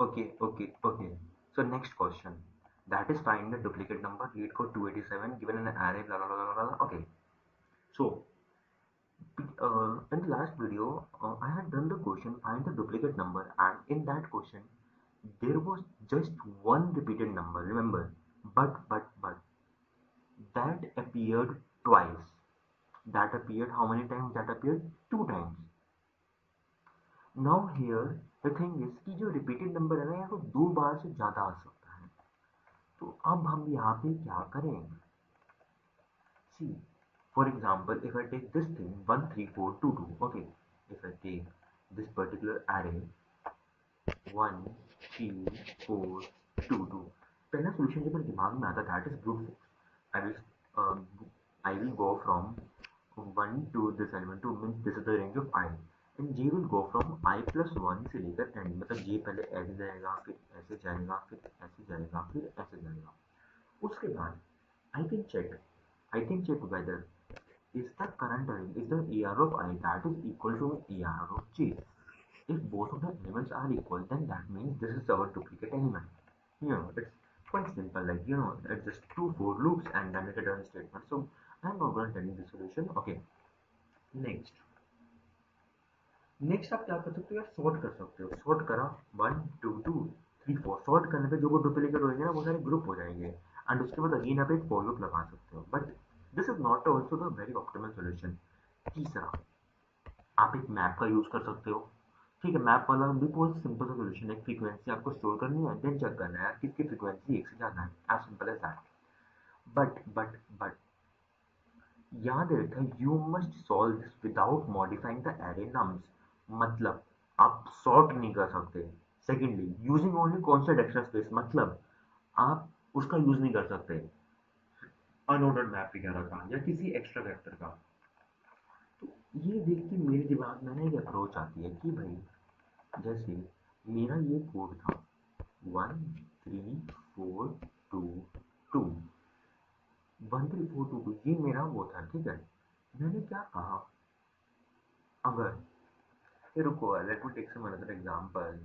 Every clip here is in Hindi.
Okay. So next question. That is find the duplicate number. Lead code 287 given in an array. Blah blah blah blah blah. Okay. So in the last video, I had done the question find the duplicate number, and in that question, there was just one repeated number. Remember, but that appeared twice. That appeared how many times? That appeared two times. Now here the thing is कि जो repeated number है ना यार वो दो बार से ज्यादा आ सकता है. तो अब हम यहाँ पे क्या करें? See, for example, if I take this thing 1 3 4 2 2, okay, if I take this particular array 1 3 4 2 2, पहला solution जो मेरे दिमाग में आता that is brute force. I will uh, I will go from 1 to this element to means this is the range of I and j will go from I plus 1 से लेकर n, मतलब j पहले ऐसे जाएगा फिर ऐसे जाएगा फिर ऐसे जाएगा फिर ऐसे जाएगा. उसके बाद I can check whether is the current array is the AR of I that is equal to AR of J. If both of the elements are equal, then that means this is our duplicate element. It's quite simple, like it's just two for loops and then a return statement. So I'm not going to tell you the solution. Okay, next. Next आप क्या कर सकते हो यार, सॉर्ट कर सकते हो. सॉर्ट करा 1 2 2 3 4, सॉर्ट करने पे जो वो डुप्लीकेट होंगे ना वो सारे ग्रुप हो जाएंगे एंड उसके बाद अगेन आप एक फॉर लूप लगा सकते हो. But this is not also the very optimal solution. तीसरा, आप एक मैप का यूज कर सकते हो. ठीक है, मैप वाला भी बहुत सिंपल सा सोल्यूशन है. फ्रीक्वेंसी आपको स्टोर करनी है, देन चेक करना है यार किसकी फ्रीक्वेंसी एक से ज्यादा है. As simple as that. But याद रखना you must solve this without modifying the array nums. मतलब आप सॉर्ट नहीं कर सकते. Secondly, using only constant extra space, मतलब आप उसका यूज नहीं कर सकते अनऑर्डर्ड मैप वगैरह का या किसी एक्स्ट्रा वेक्टर का. तो ये देख के मेरे दिमाग में ना एक अप्रोच आती है कि भाई जैसे मेरा ये कोड था 1 3 4 2 2, 1 3 4 2 2, ये मेरा वो था. ठीक है, मैंने क्या कहा, अगर ये रुको, let me take some another example.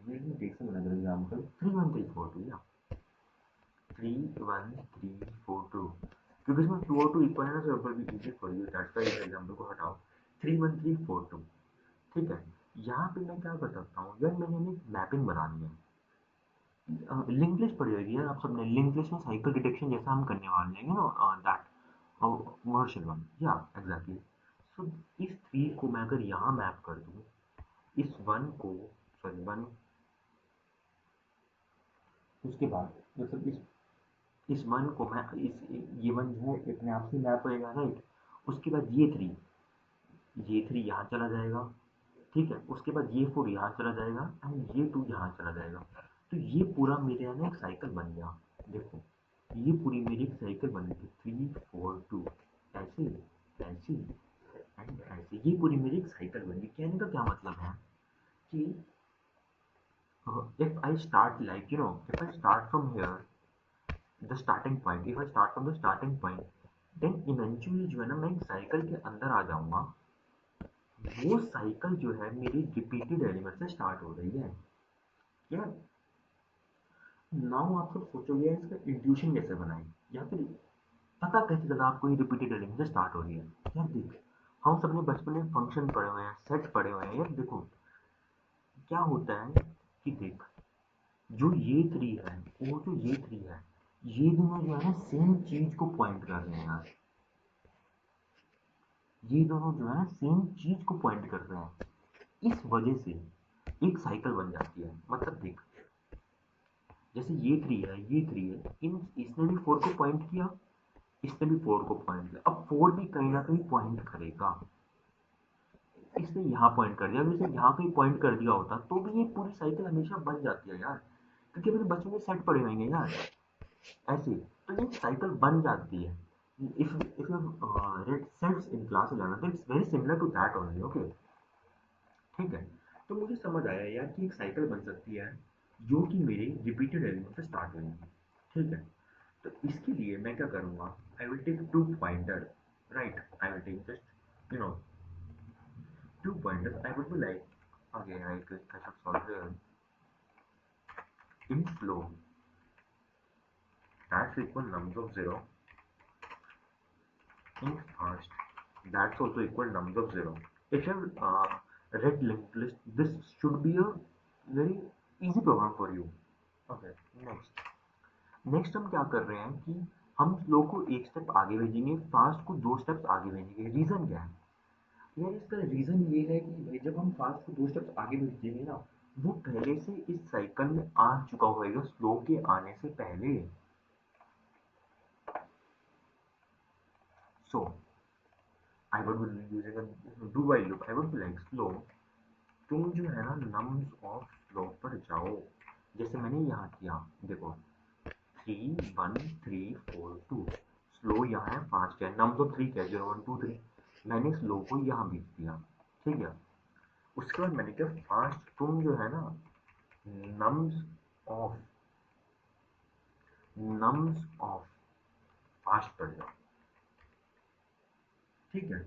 Let me take some another example. 3 1 3 4 2, yeah. 3 1 3 4 2. क्योंकि इसमें 2 और 2 इक्वल है ना, so it will be easy for you. That's why इस एग्जाम्पल को हटाओ. 3 1 3 4 2. ठीक है, यहाँ पे मैं क्या कर सकता हूँ यार, मैंने एक मैपिंग बनानी है. लिंक लिस्ट पड़ी होगी यार आप सबने. लिंक लिस्ट में साइकिल डिटेक्शन जैसा हम करने वाले हैं, दैट वर्शन वन, या एग्जैक्टली. सो इस 3 को मैं अगर यहाँ मैप कर दूँ, इस 1 को, सॉरी 1, उसके बाद मतलब इस 1 को मैं इस ये 1 जो है अपने आप से मैप होएगा, राइट. उसके बाद ये 3 यहाँ चला जाएगा. ठीक है, उसके बाद ये 4 यहाँ चला जाएगा एंड ये 2 यहाँ चला जाएगा. तो ये पूरा मेरे यहाँ ना एक साइकिल बन गया. देखो, ये पूरी मेरी एक साइकिल बन गई. 3 4 2, ऐसे ऐसे एंड ऐसे, ये पूरी मेरी एक साइकिल बन गई. कहने का क्या मतलब है कि if I start like if I start from here, the starting point, if I start from the starting point, then eventually जो है ना मैं एक साइकिल के अंदर आ जाऊंगा. वो साइकिल जो है मेरी रिपीटेड एलिमेंट से स्टार्ट हो रही है. क्या नाउ आप सब सोचोगे यार इसका इंट्यूशन कैसे बनाए, या फिर पता कैसे चला आपको ये रिपीटेड एलिमेंट से स्टार्ट हो रही है. यार देख, हम सबने बचपन में फंक्शन पढ़े हुए हैं, सेट पढ़े हुए हैं. यार देखो क्या होता है कि देख, जो ये 3 है और जो ये 3 है, ये दोनों जो है ना सेम चीज को पॉइंट कर रहे हैं यार. ये दोनों जो है सेम चीज को पॉइंट कर रहे हैं. इस वजह से एक साइकिल बन जाती है. मतलब देख, जैसे ये 3 है इन इसने भी 4 को पॉइंट किया, इसने भी 4 को पॉइंट किया. अब 4 भी कहीं ना कहीं पॉइंट करेगा. इसने यहाँ पॉइंट कर दिया, अगर इसने यहाँ कहीं पॉइंट कर दिया होता तो भी ये पूरी साइकिल हमेशा बन जाती है यार. क्योंकि अपने बच्चों में सेट पड़े होंगे यार ऐसे, तो ये साइकिल बन जाती है. if you read sets in class 11, तो it's very similar to that only. Okay, ठीक है. तो मुझे समझ आया यार कि एक साइकिल बन सकती है जो कि मेरे रिपीटेड एलिमेंट से स्टार्ट होगी. ठीक है, तो इसके लिए मैं क्या करूंगा, I will take 2 pointer, right. I will take just 2 pointers. I would be like, okay, I should solve here. in slow, that's equal nums of 0. In fast, that's also equal nums of 0. If you have read linked list, this should be a very easy program for you. Okay, next हम क्या कर रहे हैं कि हम स्लो को एक स्टेप आगे भेजेंगे, फास्ट को 2 स्टेप्स आगे भेजेंगे। रीज़न क्या है यार? इसका रीज़न ये है कि भाई जब हम फास्ट को 2 स्टेप्स आगे भेजेंगे ना, वो पहले से इस साइकिल में आ चुका होगा स्लो के आने से पहले। So I would be using a do while loop. I would be like slow, तुम जो है ना नम्स ऑफ स्लो पर जाओ, जैसे मैंने यहाँ किया। देखो 3 1 3 4 2, स्लो यहाँ है, फास्ट है, नम्स ऑफ 3 क्या है 0 1 2 3। मैंने स्लो को यहाँ भेज दिया, ठीक है। उसके बाद मैंने कहा फास्ट तुम जो है ना नम्स ऑफ फास्ट पर जाओ, ठीक है।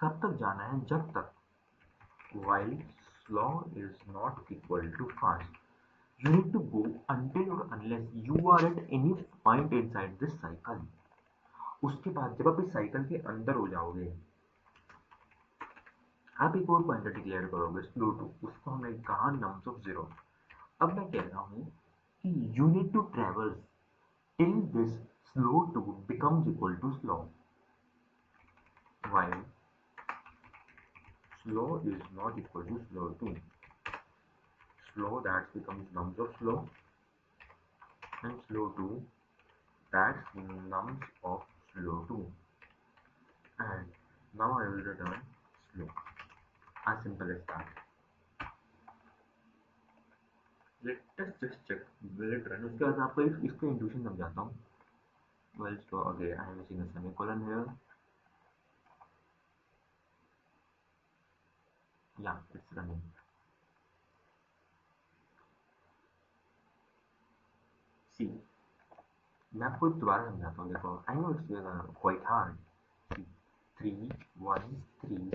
कब तक जाना है? जब तक while slow is not equal to fast. You need to go until or unless you are at any point inside this cycle. उसके बाद जब आप इस साइकिल के अंदर हो जाओगे, आप एक और पॉइंटर डिक्लेयर करोगे स्लो टू, उसको हमने कहा नम्स ऑफ 0। अब मैं कह रहा हूँ कि you need to travel till this slow two becomes equal to slow, while slow is not equal to slow 2. Slow that becomes nums of slow, and slow 2 that's nums of slow 2. And now I will return slow. As simple as that. Let us just check will it run. उसके बाद आपको इसका इंट्यूशन समझाता हूँ। Well, so again I am using a semicolon here. Yeah, it's running. See, मैं आपको दोबारा समझाता हूँ। देखो I know it's quite hard. See, 3 1 3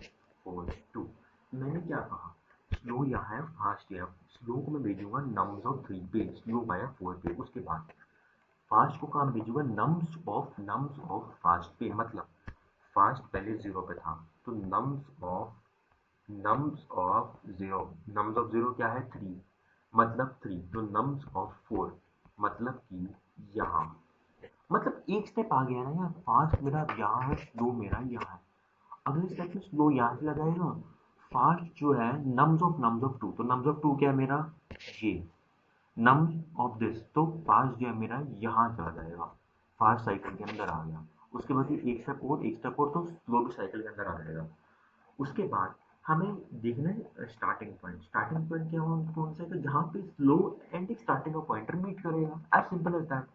4 2। मैंने क्या कहा? स्लो यहाँ है, फास्ट यहाँ। स्लो को मैं भेजूंगा नम्स ऑफ 3 पे, स्लो आया 4 पे। उसके बाद फास्ट को कहाँ भेजूंगा? नम्स ऑफ फास्ट पे। मतलब फास्ट पहले 0 पे था, तो नम्स ऑफ 0, नम्स ऑफ 0 क्या है 3, मतलब 3, तो नम्स ऑफ 4 मतलब कि यहाँ, मतलब एक स्टेप आ गया ना यार। फास्ट मेरा यहाँ है, स्लो मेरा यहाँ है। अगले स्टेप में स्लो यहाँ से लगाएगा, फास्ट जो है नम्स ऑफ 2, तो नम्स ऑफ 2 क्या है मेरा? ये नम्स ऑफ दिस, तो फास्ट जो है मेरा यहाँ चला जाएगा, फास्ट साइकिल के अंदर आ गया। उसके बाद ये एक स्टेप और, तो स्लो भी साइकिल के अंदर आ जाएगा। उसके बाद हमें देखना है स्टार्टिंग पॉइंट। स्टार्टिंग पॉइंट क्या कौन सा है? तो जहाँ पे स्लो एंड एक स्टार्टिंग का पॉइंटर मीट करेगा, एज सिंपल एज दैट।